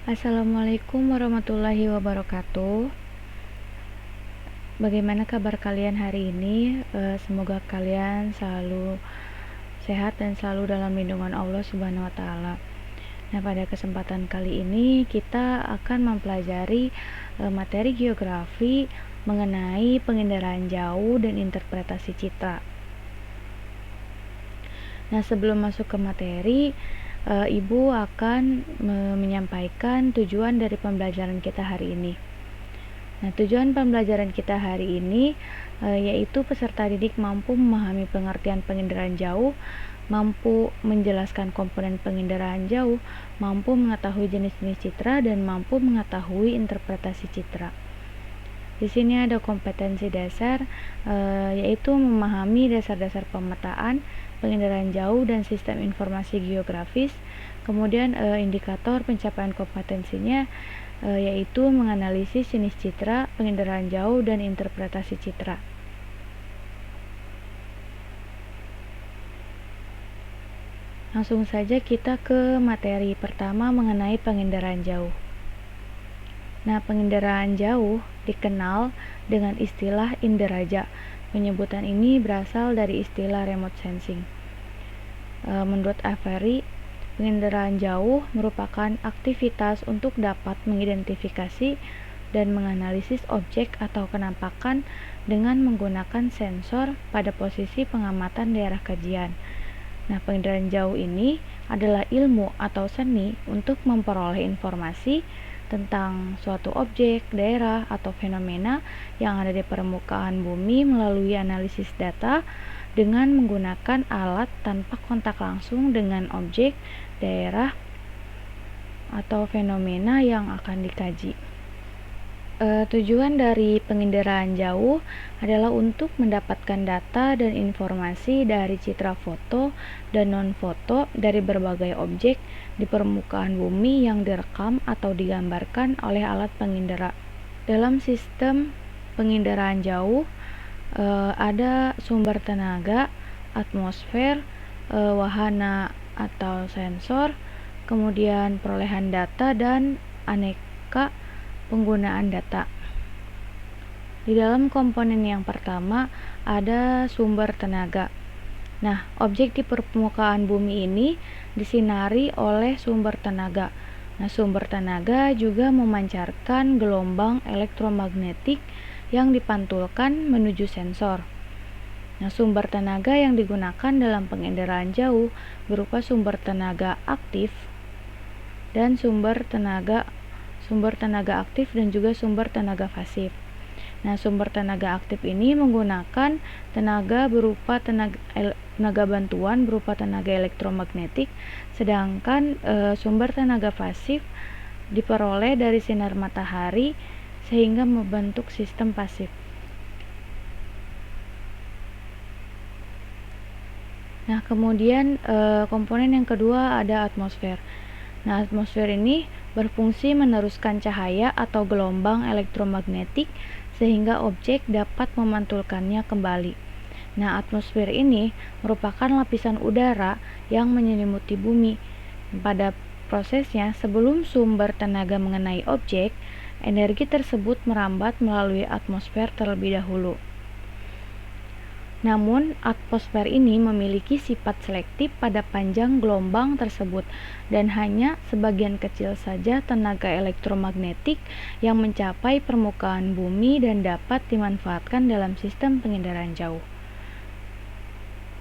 Assalamualaikum warahmatullahi wabarakatuh. Bagaimana kabar kalian hari ini? Semoga kalian selalu sehat dan selalu dalam lindungan Allah Subhanahu wa taala. Nah, pada kesempatan kali ini kita akan mempelajari materi geografi mengenai penginderaan jauh dan interpretasi citra. Nah, sebelum masuk ke materi, Ibu akan menyampaikan tujuan dari pembelajaran kita hari ini. Nah, tujuan pembelajaran kita hari ini yaitu peserta didik mampu memahami pengertian penginderaan jauh, mampu menjelaskan komponen penginderaan jauh, mampu mengetahui jenis-jenis citra, dan mampu mengetahui interpretasi citra. Di sini ada kompetensi dasar, yaitu memahami dasar-dasar pemetaan, penginderaan jauh, dan sistem informasi geografis. Kemudian indikator pencapaian kompetensinya yaitu menganalisis jenis citra, penginderaan jauh, dan interpretasi citra. Langsung saja kita ke materi pertama mengenai penginderaan jauh. Nah, penginderaan jauh dikenal dengan istilah inderaja. Penyebutan ini berasal dari istilah remote sensing. Menurut Avery, penginderaan jauh merupakan aktivitas untuk dapat mengidentifikasi dan menganalisis objek atau kenampakan dengan menggunakan sensor pada posisi pengamatan daerah kajian. Nah, penginderaan jauh ini adalah ilmu atau seni untuk memperoleh informasi tentang suatu objek, daerah, atau fenomena yang ada di permukaan bumi melalui analisis data dengan menggunakan alat tanpa kontak langsung dengan objek, daerah, atau fenomena yang akan dikaji. Tujuan dari penginderaan jauh adalah untuk mendapatkan data dan informasi dari citra foto dan non-foto dari berbagai objek di permukaan bumi yang direkam atau digambarkan oleh alat pengindera. Dalam sistem penginderaan jauh ada sumber tenaga, atmosfer, wahana atau sensor, kemudian perolehan data, dan aneka penggunaan data. Di dalam komponen yang pertama ada sumber tenaga. Nah, objek di permukaan bumi ini disinari oleh sumber tenaga. Nah, sumber tenaga juga memancarkan gelombang elektromagnetik yang dipantulkan menuju sensor. Nah, sumber tenaga yang digunakan dalam penginderaan jauh berupa sumber tenaga aktif dan sumber tenaga aktif dan juga sumber tenaga pasif. Nah, sumber tenaga aktif ini menggunakan tenaga berupa tenaga bantuan berupa tenaga elektromagnetik, sedangkan sumber tenaga pasif diperoleh dari sinar matahari sehingga membentuk sistem pasif. Nah, kemudian komponen yang kedua ada atmosfer. Nah, atmosfer ini berfungsi meneruskan cahaya atau gelombang elektromagnetik sehingga objek dapat memantulkannya kembali. Nah, atmosfer ini merupakan lapisan udara yang menyelimuti bumi. Pada prosesnya, sebelum sumber tenaga mengenai objek, energi tersebut merambat melalui atmosfer terlebih dahulu. Namun, atmosfer ini memiliki sifat selektif pada panjang gelombang tersebut dan hanya sebagian kecil saja tenaga elektromagnetik yang mencapai permukaan bumi dan dapat dimanfaatkan dalam sistem penginderaan jauh.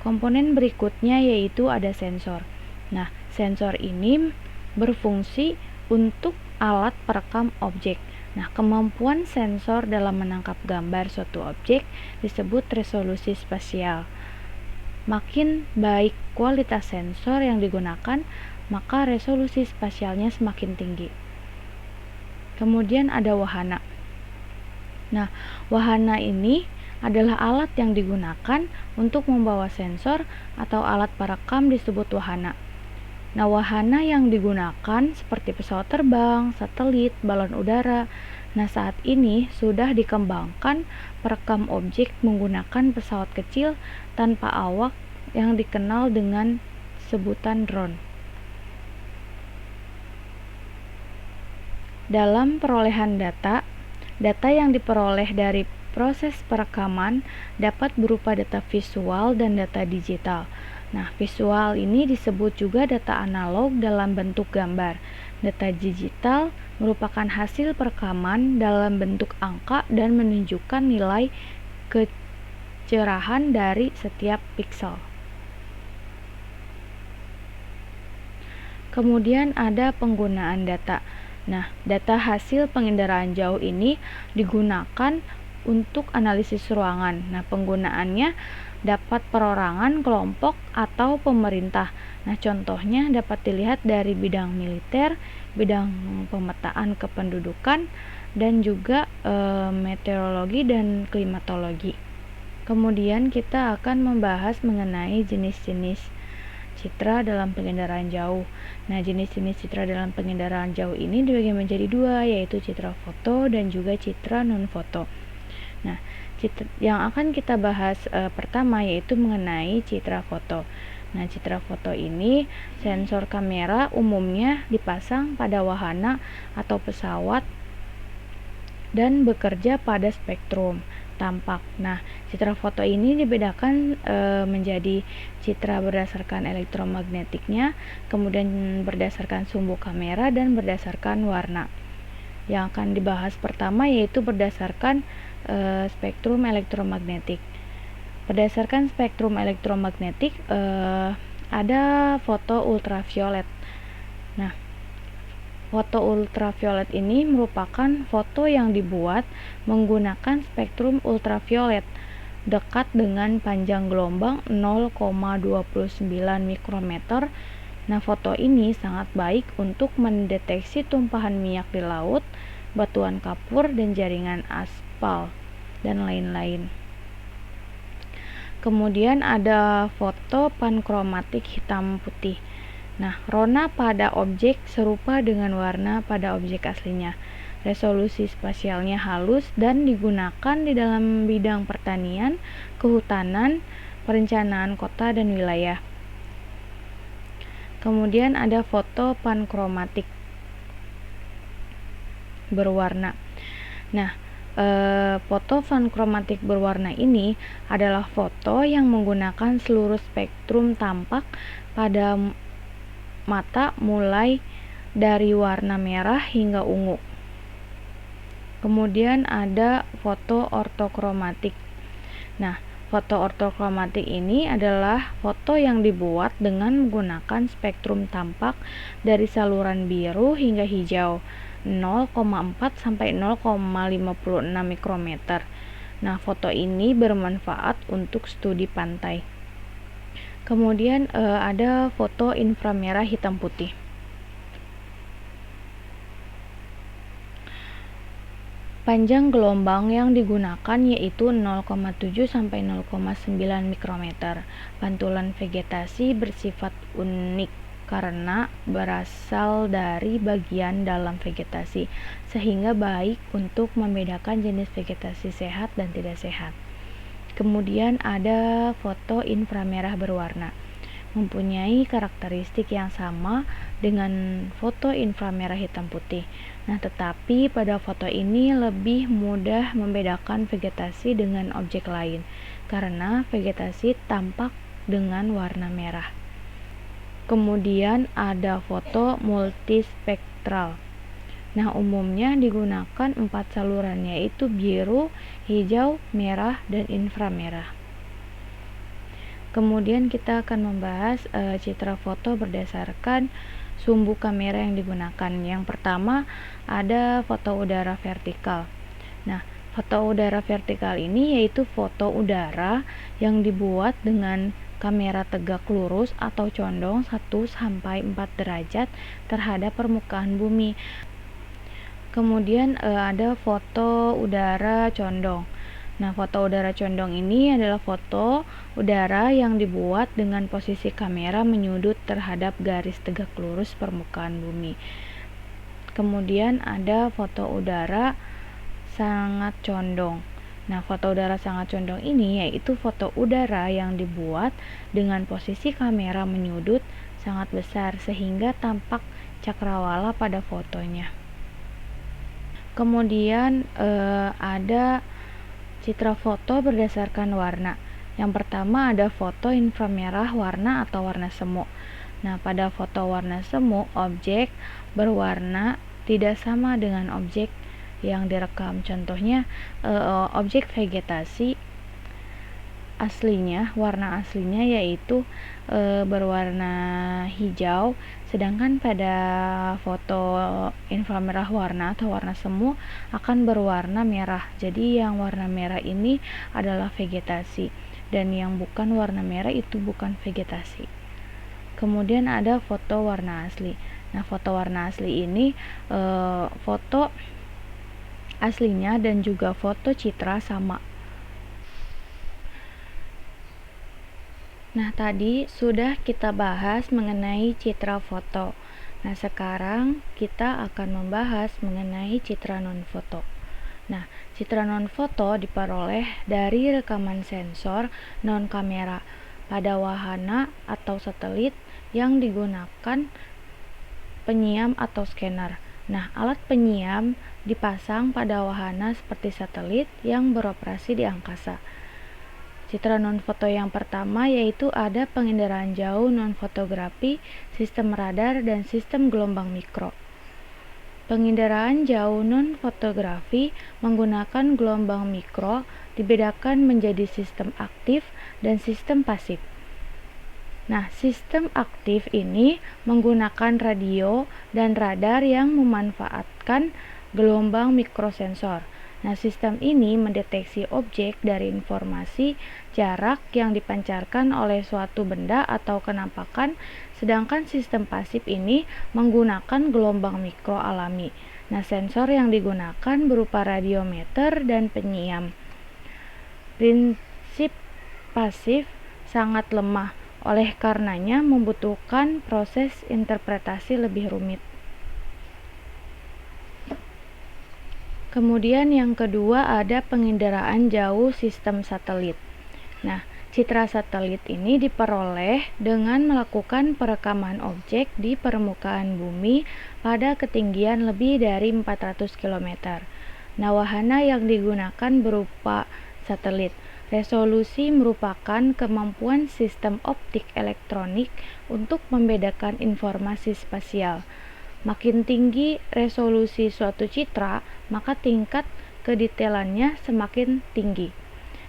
Komponen berikutnya yaitu ada sensor. Nah, sensor ini berfungsi untuk alat perekam objek. Nah, kemampuan sensor dalam menangkap gambar suatu objek disebut resolusi spasial. Makin baik kualitas sensor yang digunakan, maka resolusi spasialnya semakin tinggi. Kemudian ada wahana. Nah, wahana ini adalah alat yang digunakan untuk membawa sensor atau alat perekam disebut wahana. Nah, wahana yang digunakan seperti pesawat terbang, satelit, balon udara. Nah, saat ini sudah dikembangkan perekam objek menggunakan pesawat kecil tanpa awak yang dikenal dengan sebutan drone. Dalam perolehan data, data yang diperoleh dari proses perekaman dapat berupa data visual dan data digital. Nah, visual ini disebut juga data analog dalam bentuk gambar. Data digital merupakan hasil perekaman dalam bentuk angka dan menunjukkan nilai kecerahan dari setiap piksel. Kemudian ada penggunaan data. Nah, data hasil pengendaraan jauh ini digunakan untuk analisis ruangan. Nah, penggunaannya dapat perorangan, kelompok, atau pemerintah. Nah, contohnya dapat dilihat dari bidang militer, bidang pemetaan kependudukan, dan juga meteorologi dan klimatologi. Kemudian kita akan membahas mengenai jenis-jenis citra dalam pengendaraan jauh. Nah, jenis-jenis citra dalam pengendaraan jauh ini dibagi menjadi dua, yaitu citra foto dan juga citra non-foto. Nah, yang akan kita bahas pertama yaitu mengenai citra foto. Nah, citra foto ini sensor kamera umumnya dipasang pada wahana atau pesawat dan bekerja pada spektrum tampak. Nah, citra foto ini dibedakan menjadi citra berdasarkan elektromagnetiknya, kemudian berdasarkan sumbu kamera, dan berdasarkan warna. Yang akan dibahas pertama yaitu berdasarkan spektrum elektromagnetik. Berdasarkan spektrum elektromagnetik ada foto ultraviolet. Nah, foto ultraviolet ini merupakan foto yang dibuat menggunakan spektrum ultraviolet dekat dengan panjang gelombang 0,29 mikrometer. Nah, foto ini sangat baik untuk mendeteksi tumpahan minyak di laut, batuan kapur, dan jaringan aspal, dan lain-lain. Kemudian ada foto pankromatik hitam putih. Nah, warna pada objek serupa dengan warna pada objek aslinya. Resolusi spasialnya halus dan digunakan di dalam bidang pertanian, kehutanan, perencanaan kota dan wilayah. Kemudian ada foto pankromatik berwarna. Nah, foto pankromatik berwarna ini adalah foto yang menggunakan seluruh spektrum tampak pada mata mulai dari warna merah hingga ungu. Kemudian ada foto ortokromatik. Nah, foto ortokromatik ini adalah foto yang dibuat dengan menggunakan spektrum tampak dari saluran biru hingga hijau 0,4 sampai 0,56 mikrometer. Nah, foto ini bermanfaat untuk studi pantai. Kemudian ada foto inframerah hitam putih. Panjang gelombang yang digunakan yaitu 0,7 sampai 0,9 mikrometer. Pantulan vegetasi bersifat unik karena berasal dari bagian dalam vegetasi, sehingga baik untuk membedakan jenis vegetasi sehat dan tidak sehat. Kemudian ada foto inframerah berwarna, mempunyai karakteristik yang sama dengan foto inframerah hitam putih. Nah, tetapi pada foto ini lebih mudah membedakan vegetasi dengan objek lain karena vegetasi tampak dengan warna merah. Kemudian ada foto multispektral. Nah, umumnya digunakan 4 saluran yaitu biru, hijau, merah, dan inframerah. Kemudian kita akan membahas citra foto berdasarkan sumbu kamera yang digunakan. Yang pertama ada foto udara vertikal. Nah, foto udara vertikal ini yaitu foto udara yang dibuat dengan kamera tegak lurus atau condong 1-4 derajat terhadap permukaan bumi. Kemudian ada foto udara condong. Nah, foto udara condong ini adalah foto udara yang dibuat dengan posisi kamera menyudut terhadap garis tegak lurus permukaan bumi. Kemudian ada foto udara sangat condong. Nah, foto udara sangat condong ini yaitu foto udara yang dibuat dengan posisi kamera menyudut sangat besar sehingga tampak cakrawala pada fotonya. Kemudian ada citra foto berdasarkan warna. Yang pertama ada foto inframerah warna atau warna semu. Nah, pada foto warna semu, objek berwarna tidak sama dengan objek yang direkam. Contohnya, objek vegetasi aslinya, warna aslinya yaitu berwarna hijau, sedangkan pada foto inframerah warna atau warna semu akan berwarna merah. Jadi yang warna merah ini adalah vegetasi dan yang bukan warna merah itu bukan vegetasi. Kemudian ada foto warna asli. Nah, foto warna asli ini foto aslinya dan juga foto citra sama. Nah, tadi sudah kita bahas mengenai citra foto. Nah, sekarang kita akan membahas mengenai citra non-foto. Nah, citra non-foto diperoleh dari rekaman sensor non-kamera pada wahana atau satelit yang digunakan penyiam atau scanner. Nah, alat penyiam dipasang pada wahana seperti satelit yang beroperasi di angkasa. Citra non-foto yang pertama yaitu ada penginderaan jauh non-fotografi, sistem radar, dan sistem gelombang mikro. Penginderaan jauh non-fotografi menggunakan gelombang mikro dibedakan menjadi sistem aktif dan sistem pasif. Nah, sistem aktif ini menggunakan radio dan radar yang memanfaatkan gelombang mikrosensor. Nah, sistem ini mendeteksi objek dari informasi jarak yang dipancarkan oleh suatu benda atau kenampakan, sedangkan sistem pasif ini menggunakan gelombang mikro alami. Nah, sensor yang digunakan berupa radiometer dan penyiam. Prinsip pasif sangat lemah, oleh karenanya membutuhkan proses interpretasi lebih rumit. Kemudian yang kedua ada penginderaan jauh sistem satelit. Nah, citra satelit ini diperoleh dengan melakukan perekaman objek di permukaan bumi pada ketinggian lebih dari 400 km. Nah, wahana yang digunakan berupa satelit. Resolusi merupakan kemampuan sistem optik elektronik untuk membedakan informasi spasial. Makin tinggi resolusi suatu citra, maka tingkat kedetailannya semakin tinggi.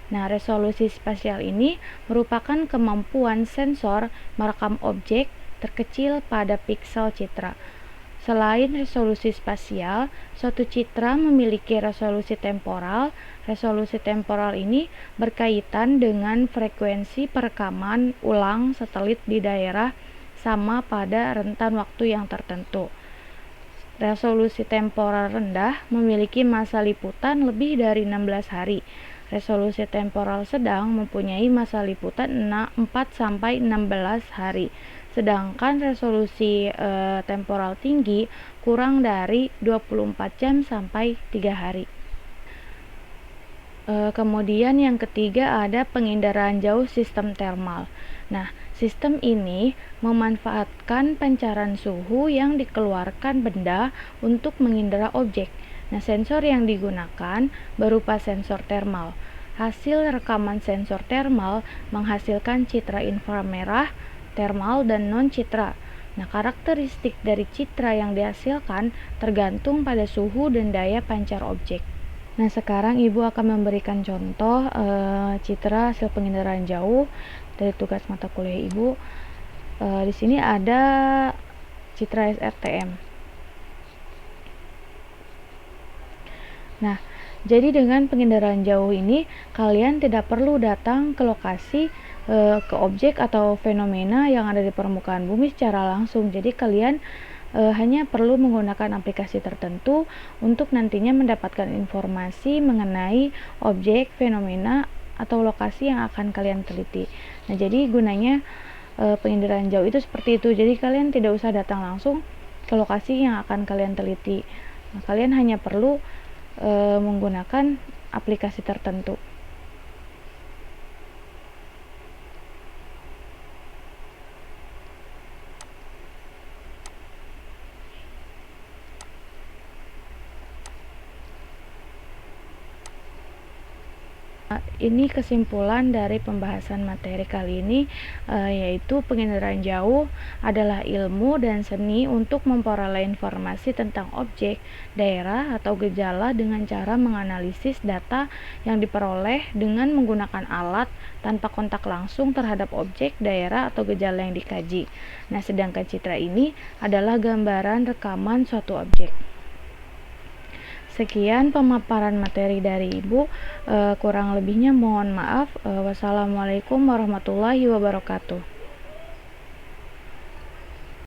Nah, resolusi spasial ini merupakan kemampuan sensor merekam objek terkecil pada piksel citra. Selain resolusi spasial, suatu citra memiliki resolusi temporal. Resolusi temporal ini berkaitan dengan frekuensi perekaman ulang satelit di daerah sama pada rentan waktu yang tertentu. Resolusi temporal rendah memiliki masa liputan lebih dari 16 hari. Resolusi temporal sedang mempunyai masa liputan 4-16 hari. Sedangkan resolusi temporal tinggi kurang dari 24 jam sampai 3 hari. Kemudian yang ketiga ada penginderaan jauh sistem termal. Nah, sistem ini memanfaatkan pancaran suhu yang dikeluarkan benda untuk mengindera objek. Nah, sensor yang digunakan berupa sensor termal. Hasil rekaman sensor termal menghasilkan citra inframerah, termal, dan non-citra. Nah, karakteristik dari citra yang dihasilkan tergantung pada suhu dan daya pancar objek. Nah, sekarang Ibu akan memberikan contoh citra hasil penginderaan jauh dari tugas mata kuliah Ibu. Di sini ada citra SRTM. Nah, jadi dengan penginderaan jauh ini kalian tidak perlu datang ke lokasi, ke objek atau fenomena yang ada di permukaan bumi secara langsung. Jadi kalian hanya perlu menggunakan aplikasi tertentu untuk nantinya mendapatkan informasi mengenai objek, fenomena, atau lokasi yang akan kalian teliti. Nah, jadi gunanya penginderaan jauh itu seperti itu. Jadi kalian tidak usah datang langsung ke lokasi yang akan kalian teliti. Nah, kalian hanya perlu menggunakan aplikasi tertentu. Ini kesimpulan dari pembahasan materi kali ini, yaitu penginderaan jauh adalah ilmu dan seni untuk memperoleh informasi tentang objek, daerah, atau gejala dengan cara menganalisis data yang diperoleh dengan menggunakan alat tanpa kontak langsung terhadap objek, daerah, atau gejala yang dikaji. Nah, sedangkan citra ini adalah gambaran rekaman suatu objek. Sekian pemaparan materi dari Ibu, kurang lebihnya mohon maaf. Wassalamualaikum warahmatullahi wabarakatuh.